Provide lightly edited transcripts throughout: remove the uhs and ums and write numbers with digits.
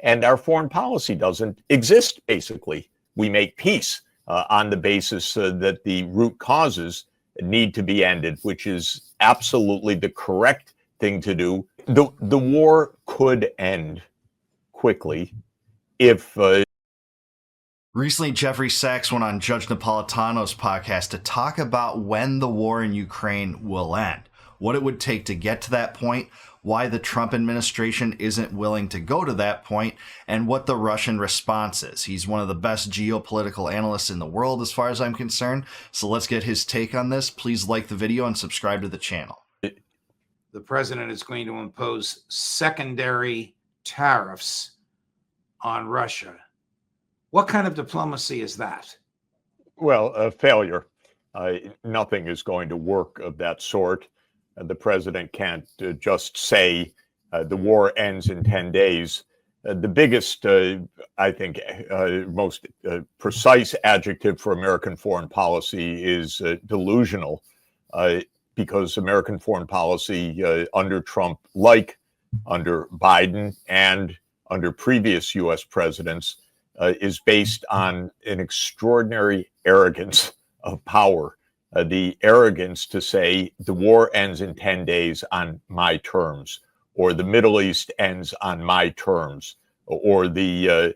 And our foreign policy doesn't exist, basically. We make peace on the basis that the root causes need to be ended, which is absolutely the correct thing to do. The war could end quickly if Recently, Jeffrey Sachs went on Judge Napolitano's podcast to talk about when the war in Ukraine will end, what it would take to get to that point, why the Trump administration isn't willing to go to that point, and what the Russian response is. He's one of the best geopolitical analysts in the world as far as I'm concerned, so let's get his take on this. Please like the video and subscribe to the channel. The president is going to impose secondary tariffs on Russia. What kind of diplomacy is that? Well, a failure. Nothing is going to work of that sort. The president can't just say the war ends in 10 days. The biggest, I think, most precise adjective for American foreign policy is delusional, because American foreign policy under Trump, like under Biden and under previous U.S. presidents, is based on an extraordinary arrogance of power. The arrogance to say the war ends in 10 days on my terms, or the Middle East ends on my terms, or the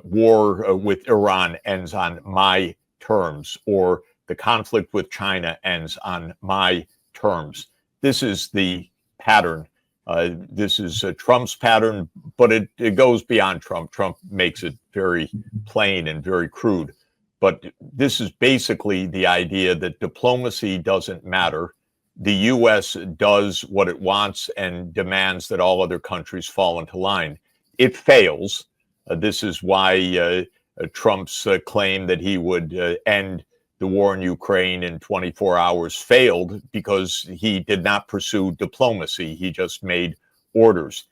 war with Iran ends on my terms, or the conflict with China ends on my terms. This is the pattern. This is Trump's pattern, but it goes beyond Trump. Trump makes it very plain and very crude. But this is basically the idea that diplomacy doesn't matter. The U.S. does what it wants and demands that all other countries fall into line. It fails. This is why Trump's claim that he would end the war in Ukraine in 24 hours failed, because he did not pursue diplomacy. He just made orders.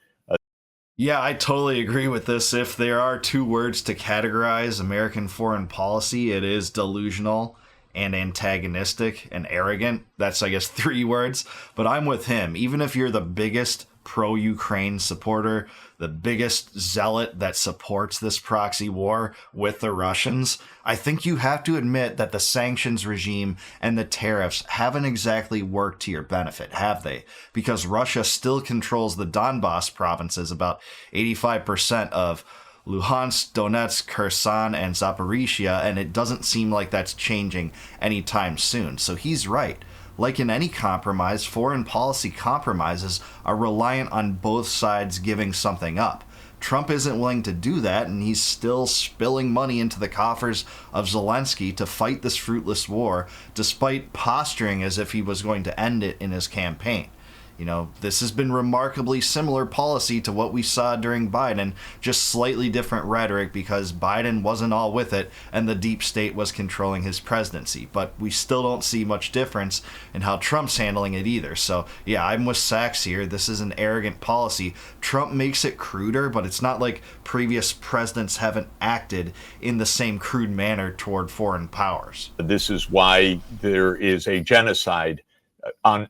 Yeah, I totally agree with this. If there are two words to categorize American foreign policy, it is delusional and antagonistic and arrogant. That's, I guess, 3 words. But I'm with him. Even if you're the biggest pro-Ukraine supporter, the biggest zealot that supports this proxy war with the Russians, I think you have to admit that the sanctions regime and the tariffs haven't exactly worked to your benefit, have they? Because Russia still controls the Donbas provinces, about 85% of Luhansk, Donetsk, Kherson, and Zaporizhia, and it doesn't seem like that's changing anytime soon. So he's right. Like in any compromise, foreign policy compromises are reliant on both sides giving something up. Trump isn't willing to do that, and he's still spilling money into the coffers of Zelensky to fight this fruitless war, despite posturing as if he was going to end it in his campaign. You know, this has been remarkably similar policy to what we saw during Biden, just slightly different rhetoric because Biden wasn't all with it and the deep state was controlling his presidency. But we still don't see much difference in how Trump's handling it either. So, yeah, I'm with Sachs here. This is an arrogant policy. Trump makes it cruder, but it's not like previous presidents haven't acted in the same crude manner toward foreign powers. This is why there is a genocide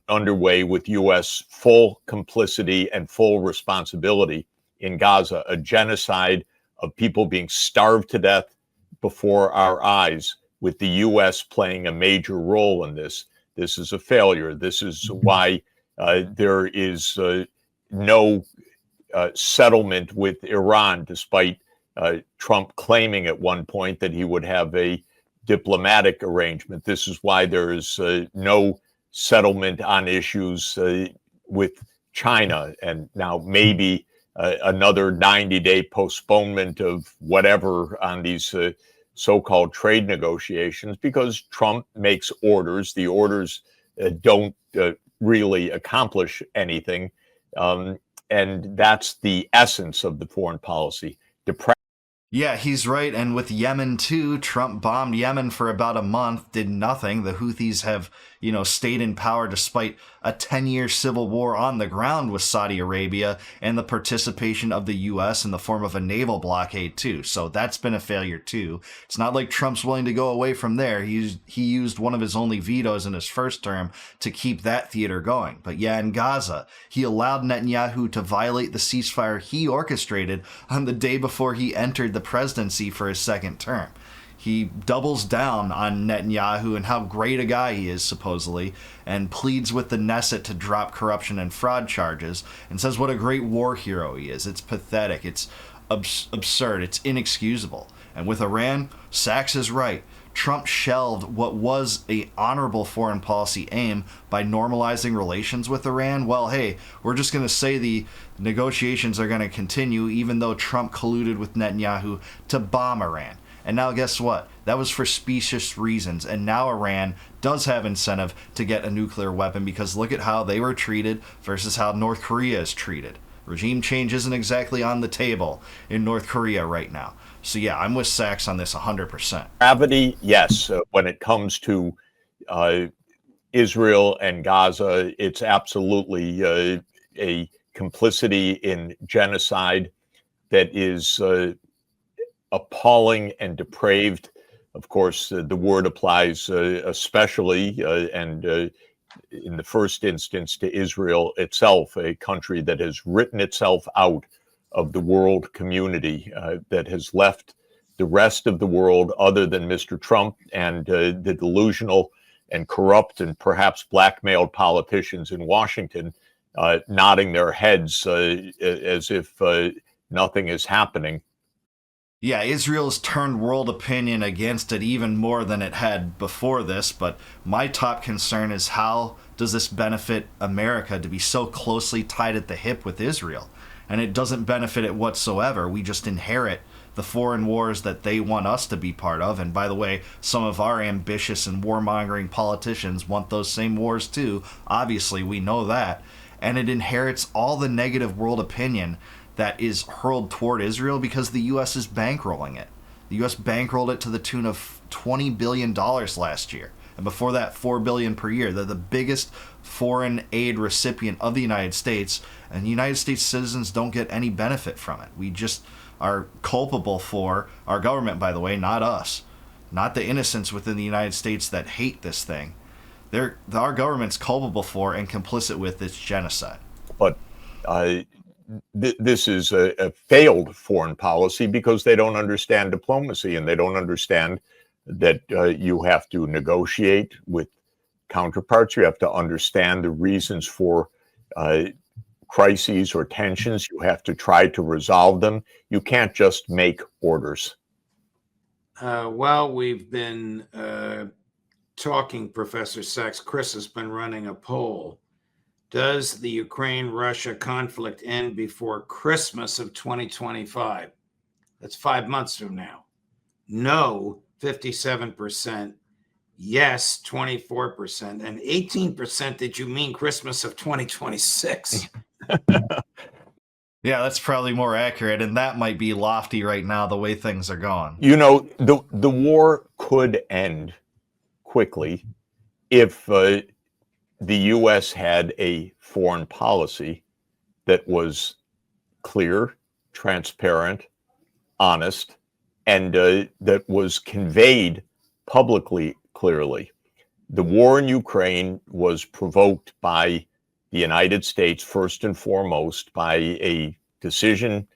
underway with U.S. full complicity and full responsibility in Gaza, a genocide of people being starved to death before our eyes, with the U.S. playing a major role in this. This is a failure. This is why there is no settlement with Iran, despite Trump claiming at one point that he would have a diplomatic arrangement. This is why there is no settlement on issues with China, and now maybe another 90-day postponement of whatever on these so-called trade negotiations, because Trump makes orders. The orders don't really accomplish anything, and that's the essence of the foreign policy. Yeah, he's right. And with Yemen, too, Trump bombed Yemen for about a month, did nothing. The Houthis have stayed in power despite a 10-year civil war on the ground with Saudi Arabia and the participation of the U.S. in the form of a naval blockade too. So that's been a failure too. It's not like Trump's willing to go away from there. He used one of his only vetoes in his first term to keep that theater going. But yeah, in Gaza, he allowed Netanyahu to violate the ceasefire he orchestrated on the day before he entered the presidency for his second term. He doubles down on Netanyahu and how great a guy he is, supposedly, and pleads with the Knesset to drop corruption and fraud charges, and says what a great war hero he is. It's pathetic. It's absurd. It's inexcusable. And with Iran, Sachs is right. Trump shelved what was a honorable foreign policy aim by normalizing relations with Iran. Well, hey, we're just going to say the negotiations are going to continue even though Trump colluded with Netanyahu to bomb Iran. And now guess what? That was for specious reasons. And now Iran does have incentive to get a nuclear weapon because look at how they were treated versus how North Korea is treated. Regime change isn't exactly on the table in North Korea right now. So yeah, I'm with Sachs on this 100%. Gravity, yes. When it comes to Israel and Gaza, it's absolutely a complicity in genocide that is appalling and depraved. Of course, the word applies especially and in the first instance to Israel itself, a country that has written itself out of the world community, that has left the rest of the world, other than Mr. Trump and the delusional and corrupt and perhaps blackmailed politicians in Washington, nodding their heads as if nothing is happening. Yeah, Israel's turned world opinion against it even more than it had before this, but my top concern is how does this benefit America to be so closely tied at the hip with Israel? And it doesn't benefit it whatsoever. We just inherit the foreign wars that they want us to be part of. And by the way, some of our ambitious and warmongering politicians want those same wars too. Obviously, we know that. And it inherits all the negative world opinion that is hurled toward Israel because the U.S. is bankrolling it. The U.S. bankrolled it to the tune of $20 billion last year. And before that, $4 billion per year. They're the biggest foreign aid recipient of the United States, and the United States citizens don't get any benefit from it. We just are culpable for, our government, by the way, not us, not the innocents within the United States that hate this thing. Our government's culpable for and complicit with its genocide. But this is a failed foreign policy because they don't understand diplomacy and they don't understand that you have to negotiate with counterparts. You have to understand the reasons for crises or tensions. You have to try to resolve them. You can't just make orders. Well, we've been talking, Professor Sachs. Chris has been running a poll. Does the Ukraine-Russia conflict end before Christmas of 2025? That's 5 months from now. No, 57%. Yes, 24%. And 18%, did you mean Christmas of 2026? Yeah, that's probably more accurate, and that might be lofty right now, the way things are going. You know, the war could end quickly if the U.S. had a foreign policy that was clear, transparent, honest, and that was conveyed publicly clearly. The war in Ukraine was provoked by the United States, first and foremost, by a decision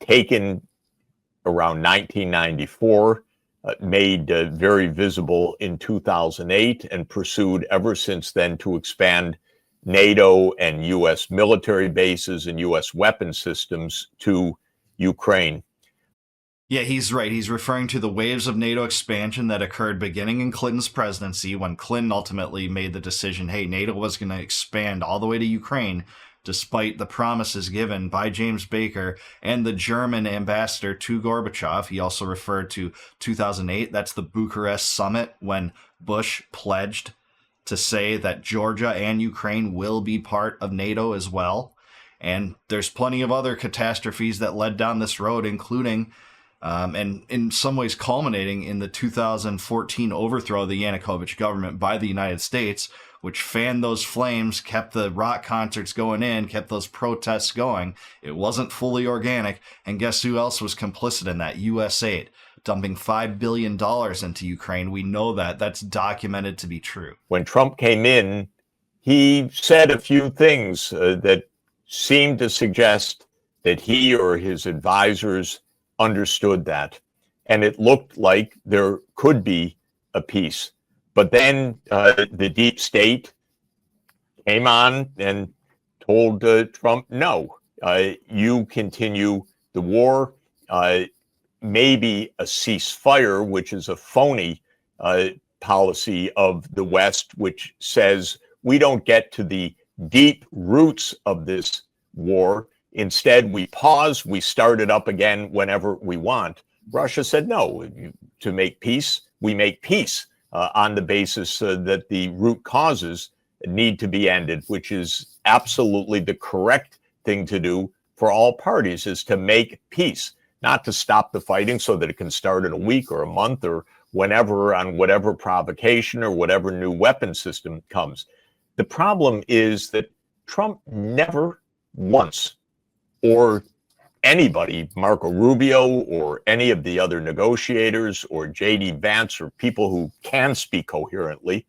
taken around 1994, made very visible in 2008, and pursued ever since then to expand NATO and U.S. military bases and U.S. weapon systems to Ukraine. Yeah, he's right. He's referring to the waves of NATO expansion that occurred beginning in Clinton's presidency when Clinton ultimately made the decision, hey, NATO was going to expand all the way to Ukraine, despite the promises given by James Baker and the German ambassador to Gorbachev. He also referred to 2008. That's the Bucharest summit when Bush pledged to say that Georgia and Ukraine will be part of NATO as well. And there's plenty of other catastrophes that led down this road, including and in some ways culminating in the 2014 overthrow of the Yanukovych government by the United States, which fanned those flames, kept the rock concerts going in, kept those protests going. It wasn't fully organic. And guess who else was complicit in that? U.S. aid, dumping $5 billion into Ukraine. We know that. That's documented to be true. When Trump came in, he said a few things that seemed to suggest that he or his advisors understood that. And it looked like there could be a peace. But then the deep state came on and told Trump, no, you continue the war, maybe a ceasefire, which is a phony policy of the West, which says we don't get to the deep roots of this war. Instead, we pause, we start it up again whenever we want. Russia said, no, to make peace, we make peace on the basis that the root causes need to be ended, which is absolutely the correct thing to do for all parties, is to make peace, not to stop the fighting so that it can start in a week or a month or whenever on whatever provocation or whatever new weapon system comes. The problem is that Trump never once, or anybody, Marco Rubio or any of the other negotiators or J.D. Vance or people who can speak coherently,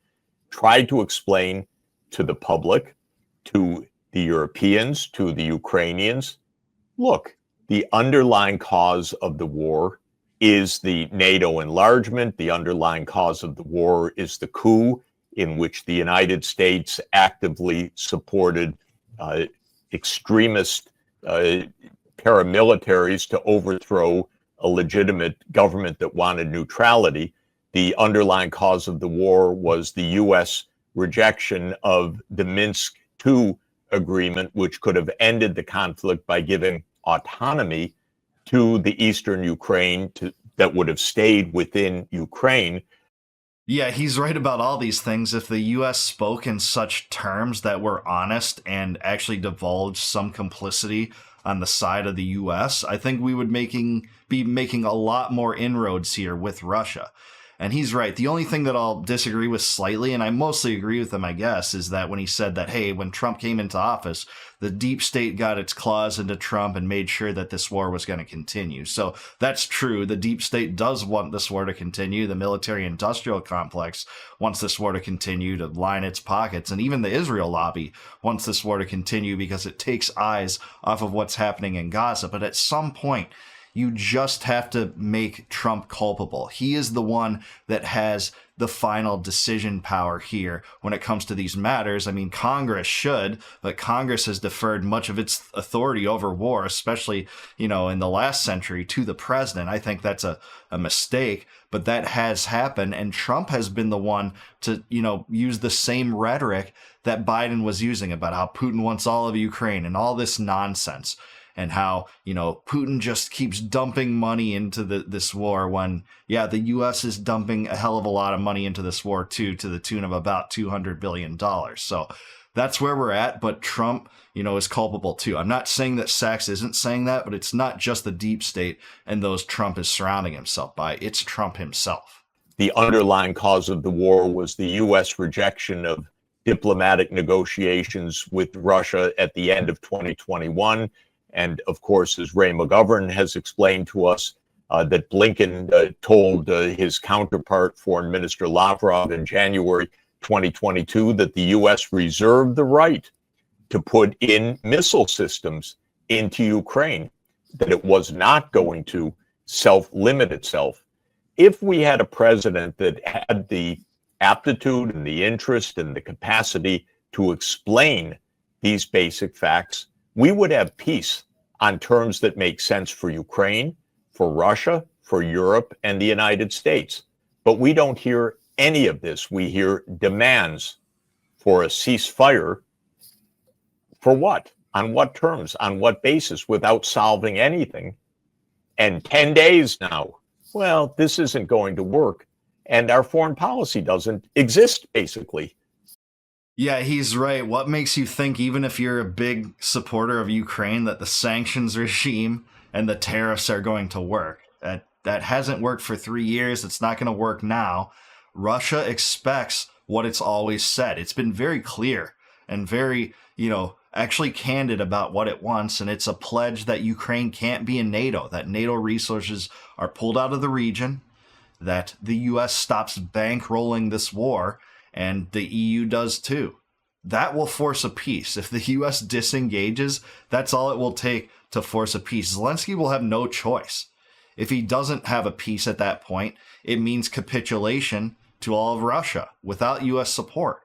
tried to explain to the public, to the Europeans, to the Ukrainians, look, the underlying cause of the war is the NATO enlargement. The underlying cause of the war is the coup in which the United States actively supported extremist paramilitaries to overthrow a legitimate government that wanted neutrality. The underlying cause of the war was the U.S. rejection of the Minsk II agreement, which could have ended the conflict by giving autonomy to the eastern Ukraine that would have stayed within Ukraine. Yeah, he's right about all these things. If the U.S. spoke in such terms that were honest and actually divulged some complicity on the side of the U.S., I think we would be making a lot more inroads here with Russia. And he's right. The only thing that I'll disagree with slightly, and I mostly agree with him, I guess, is that when he said that, hey, when Trump came into office, the deep state got its claws into Trump and made sure that this war was going to continue. So that's true. The deep state does want this war to continue. The military-industrial complex wants this war to continue to line its pockets. And even the Israel lobby wants this war to continue because it takes eyes off of what's happening in Gaza. But at some point, you just have to make Trump culpable. He is the one that has the final decision power here when it comes to these matters. I mean, Congress should, but Congress has deferred much of its authority over war, especially, in the last century, to the president. I think that's a mistake, but that has happened. And Trump has been the one to, use the same rhetoric that Biden was using about how Putin wants all of Ukraine and all this nonsense. And how, Putin just keeps dumping money into this war when, the U.S. is dumping a hell of a lot of money into this war, too, to the tune of about $200 billion. So that's where we're at. But Trump, is culpable, too. I'm not saying that Sachs isn't saying that, but it's not just the deep state and those Trump is surrounding himself by. It's Trump himself. The underlying cause of the war was the U.S. rejection of diplomatic negotiations with Russia at the end of 2021. And of course, as Ray McGovern has explained to us, that Blinken told his counterpart, Foreign Minister Lavrov, in January 2022, that the U.S. reserved the right to put in missile systems into Ukraine, that it was not going to self-limit itself. If we had a president that had the aptitude and the interest and the capacity to explain these basic facts, we would have peace on terms that make sense for Ukraine, for Russia, for Europe, and the United States. But we don't hear any of this. We hear demands for a ceasefire. For what? On what terms? On what basis? Without solving anything. And 10 days now. Well, this isn't going to work. And our foreign policy doesn't exist, basically. Yeah, he's right. What makes you think, even if you're a big supporter of Ukraine, that the sanctions regime and the tariffs are going to work? That hasn't worked for 3 years. It's not going to work now. Russia expects what it's always said. It's been very clear and very, actually candid about what it wants. And it's a pledge that Ukraine can't be in NATO, that NATO resources are pulled out of the region, that the U.S. stops bankrolling this war, and the EU does too. That will force a peace. If the U.S. disengages, that's all it will take to force a peace. Zelensky will have no choice. If he doesn't have a peace at that point, it means capitulation to all of Russia without U.S. support.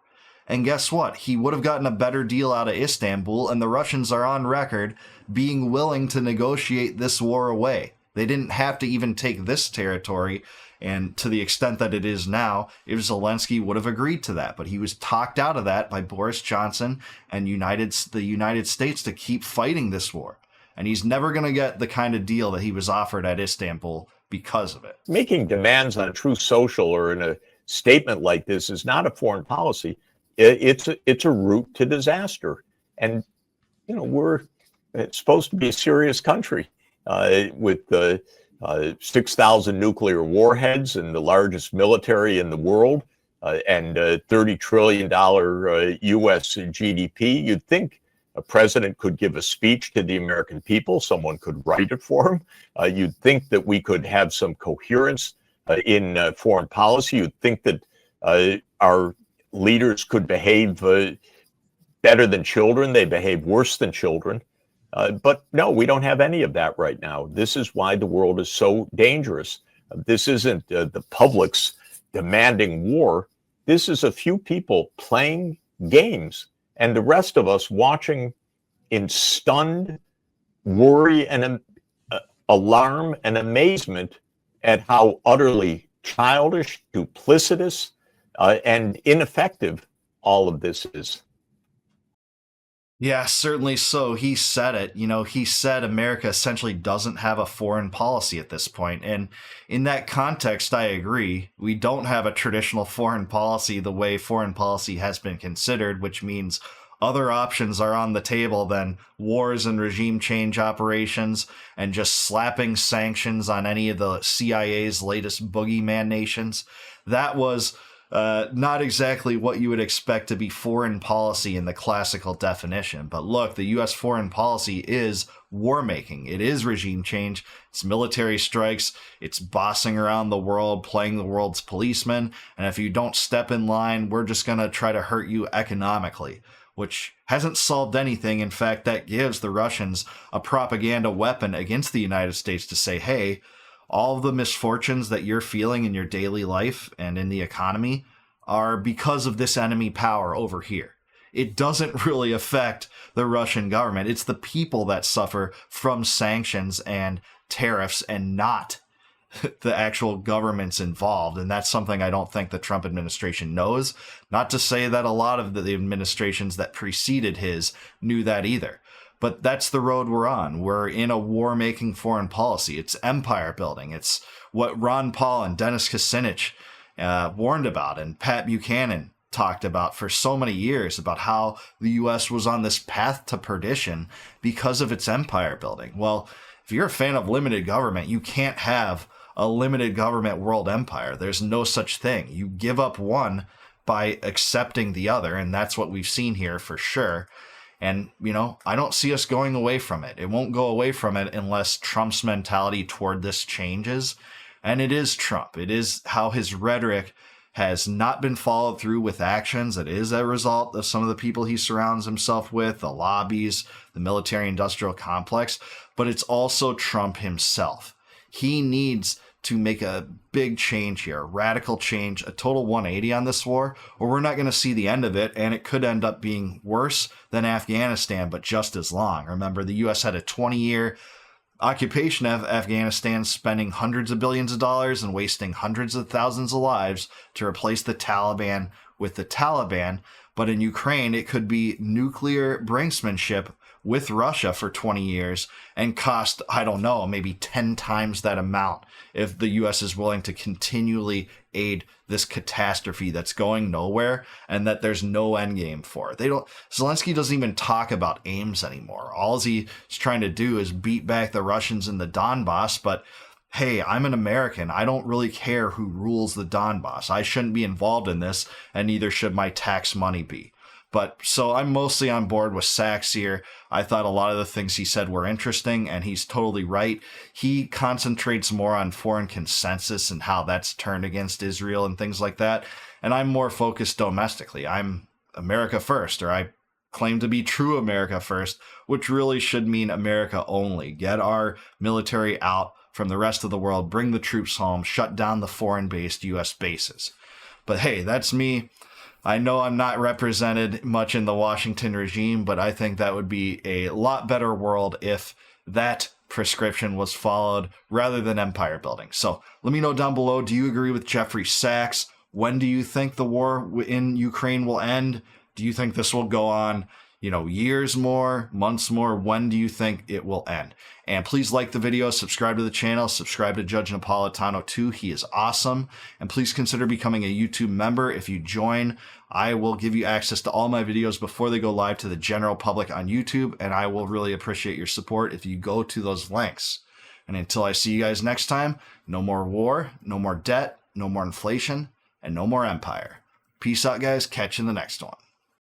And guess what? He would have gotten a better deal out of Istanbul, and the Russians are on record being willing to negotiate this war away. They didn't have to even take this territory, and to the extent that it is now, if Zelensky would have agreed to that. But he was talked out of that by Boris Johnson and the United States to keep fighting this war. And he's never going to get the kind of deal that he was offered at Istanbul because of it. Making demands on Truth Social or in a statement like this is not a foreign policy. It's a route to disaster. And, it's supposed to be a serious country with 6,000 nuclear warheads and the largest military in the world and $30 trillion U.S. GDP. You'd think a president could give a speech to the American people. Someone could write it for him. You'd think that we could have some coherence in foreign policy. You'd think that our leaders could behave better than children. They behave worse than children. But no, we don't have any of that right now. This is why the world is so dangerous. This isn't the public's demanding war. This is a few people playing games, and the rest of us watching in stunned worry and alarm and amazement at how utterly childish, duplicitous, and ineffective all of this is. Yeah, certainly so. He said it. He said America essentially doesn't have a foreign policy at this point. And in that context, I agree. We don't have a traditional foreign policy the way foreign policy has been considered, which means other options are on the table than wars and regime change operations and just slapping sanctions on any of the CIA's latest boogeyman nations. That was not exactly what you would expect to be foreign policy in the classical definition. But look, the U.S. foreign policy is war making. It is regime change. It's military strikes. It's bossing around the world, playing the world's policeman. And if you don't step in line, we're just going to try to hurt you economically, which hasn't solved anything. In fact, that gives the Russians a propaganda weapon against the United States to say, hey, all of the misfortunes that you're feeling in your daily life and in the economy are because of this enemy power over here. It doesn't really affect the Russian government. It's the people that suffer from sanctions and tariffs and not the actual governments involved. And that's something I don't think the Trump administration knows. Not to say that a lot of the administrations that preceded his knew that either. But that's the road we're on. We're in a war-making foreign policy. It's empire building. It's what Ron Paul and Dennis Kucinich warned about, and Pat Buchanan talked about for so many years, about how the U.S. was on this path to perdition because of its empire building. Well, if you're a fan of limited government, you can't have a limited government world empire. There's no such thing. You give up one by accepting the other, and that's what we've seen here for sure. And, I don't see us going away from it. It won't go away from it unless Trump's mentality toward this changes. And it is Trump. It is how his rhetoric has not been followed through with actions. It is a result of some of the people he surrounds himself with, the lobbies, the military-industrial complex. But it's also Trump himself. He needs to make a big change here, a radical change, a total 180 on this war, or we're not going to see the end of it, and it could end up being worse than Afghanistan, but just as long. Remember, the U.S. had a 20-year occupation of Afghanistan, spending hundreds of billions of dollars and wasting hundreds of thousands of lives to replace the Taliban with the Taliban. But in Ukraine, it could be nuclear brinksmanship with Russia for 20 years and cost, I don't know, maybe 10 times that amount if the U.S. is willing to continually aid this catastrophe that's going nowhere and that there's no end game for. Zelensky doesn't even talk about aims anymore. All he's trying to do is beat back the Russians in the Donbass, but hey, I'm an American. I don't really care who rules the Donbass. I shouldn't be involved in this, and neither should my tax money be. But so I'm mostly on board with Sachs here. I thought a lot of the things he said were interesting, and he's totally right. He concentrates more on foreign consensus and how that's turned against Israel and things like that. And I'm more focused domestically. I'm America first, or I claim to be true America first, which really should mean America only. Get our military out from the rest of the world, bring the troops home, shut down the foreign-based U.S. bases. But hey, that's me. I know I'm not represented much in the Washington regime, but I think that would be a lot better world if that prescription was followed rather than empire building. So let me know down below, do you agree with Jeffrey Sachs? When do you think the war in Ukraine will end? Do you think this will go on, years more, months more? When do you think it will end? And please like the video, subscribe to the channel, subscribe to Judge Napolitano too. He is awesome. And please consider becoming a YouTube member. If you join, I will give you access to all my videos before they go live to the general public on YouTube. And I will really appreciate your support if you go to those links. And until I see you guys next time, no more war, no more debt, no more inflation, and no more empire. Peace out, guys. Catch you in the next one.